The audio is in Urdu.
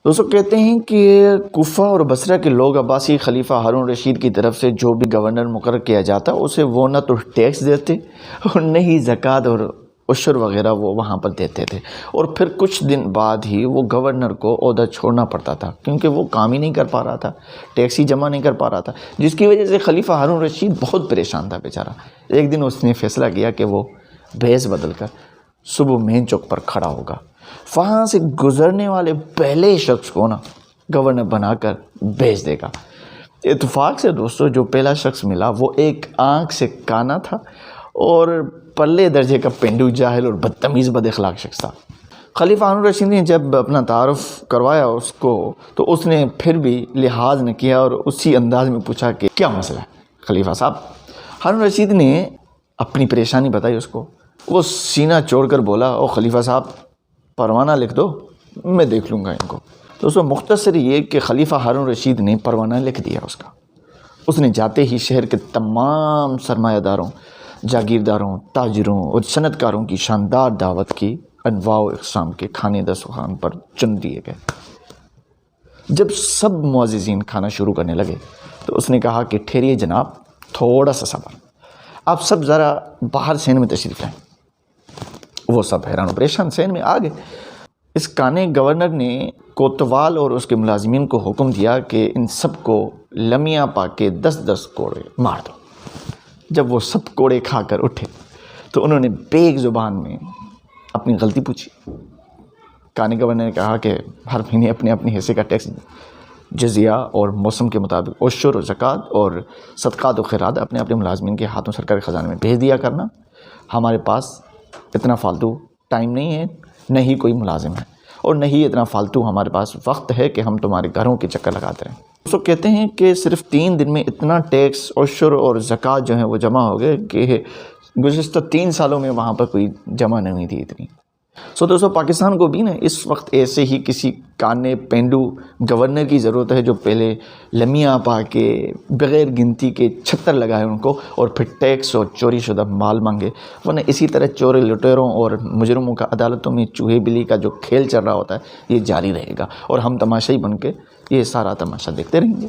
دوستوں کہتے ہیں کہ کوفہ اور بصرہ کے لوگ عباسی خلیفہ ہارون رشید کی طرف سے جو بھی گورنر مقرر کیا جاتا اسے وہ نہ تو ٹیکس دیتے اور نہ ہی زکوٰۃ اور عشر وغیرہ وہ وہاں پر دیتے تھے، اور پھر کچھ دن بعد ہی وہ گورنر کو عہدہ چھوڑنا پڑتا تھا کیونکہ وہ کام ہی نہیں کر پا رہا تھا، ٹیکس ہی جمع نہیں کر پا رہا تھا، جس کی وجہ سے خلیفہ ہارون رشید بہت پریشان تھا بیچارہ۔ ایک دن اس نے فیصلہ کیا کہ وہ بھیس بدل کر صبح مین چوک پر کھڑا ہوگا، وہاں سے گزرنے والے پہلے شخص کو نا گورنر بنا کر بھیج دے گا۔ اتفاق سے دوستو جو پہلا شخص ملا وہ ایک آنکھ سے کانا تھا اور پرلے درجے کا پینڈو، جاہل اور بدتمیز بد اخلاق شخص تھا۔ خلیفہ ہارون رشید نے جب اپنا تعارف کروایا اس کو تو اس نے پھر بھی لحاظ نہ کیا اور اسی انداز میں پوچھا کہ کیا مسئلہ ہے خلیفہ صاحب۔ ہارون رشید نے اپنی پریشانی بتائی اس کو۔ وہ سینہ چوڑ کر بولا، او خلیفہ صاحب پروانہ لکھ دو، میں دیکھ لوں گا ان کو۔ تو اس میں مختصر یہ کہ خلیفہ ہارون رشید نے پروانہ لکھ دیا اس کا۔ اس نے جاتے ہی شہر کے تمام سرمایہ داروں، جاگیرداروں، تاجروں اور صنعت کاروں کی شاندار دعوت کی، انواع و اقسام کے کھانے دسترخوان پر چن دیے گئے۔ جب سب معززین کھانا شروع کرنے لگے تو اس نے کہا کہ ٹھہریے جناب، تھوڑا سا صبر، آپ سب ذرا باہر سین میں تشریف لائیں۔ وہ سب حیران و پریشان سین میں آ گئے۔ اس کانے گورنر نے کوتوال اور اس کے ملازمین کو حکم دیا کہ ان سب کو لمیاں پا کے 10 کوڑے مار دو۔ جب وہ سب کوڑے کھا کر اٹھے تو انہوں نے بیک زبان میں اپنی غلطی پوچھی۔ کانے گورنر نے کہا کہ ہر مہینے اپنے اپنے حصے کا ٹیکس جزیہ اور موسم کے مطابق عشر و زکوٰۃ اور صدقات و خیرات اپنے اپنے ملازمین کے ہاتھوں سرکاری خزانے میں بھیج دیا کرنا۔ ہمارے پاس اتنا فالتو ٹائم نہیں ہے، نہ ہی کوئی ملازم ہے، اور نہ ہی اتنا فالتو ہمارے پاس وقت ہے کہ ہم تمہارے گھروں کے چکر لگاتے رہیں۔ تو کہتے ہیں کہ صرف 3 دن میں اتنا ٹیکس، عشر اور زکوٰۃ جو ہے وہ جمع ہو گئے کہ گزشتہ 3 سالوں میں وہاں پر کوئی جمع نہیں تھی اتنی۔ دوستو پاکستان کو بھی نا اس وقت ایسے ہی کسی کانے پینڈو گورنر کی ضرورت ہے جو پہلے لمیاں پا کے بغیر گنتی کے چھتر لگائے ان کو اور پھر ٹیکس اور چوری شدہ مال مانگے، ورنہ اسی طرح چورے لٹیروں اور مجرموں کا عدالتوں میں چوہے بلی کا جو کھیل چل رہا ہوتا ہے یہ جاری رہے گا اور ہم تماشائی بن کے یہ سارا تماشا دیکھتے رہیں گے۔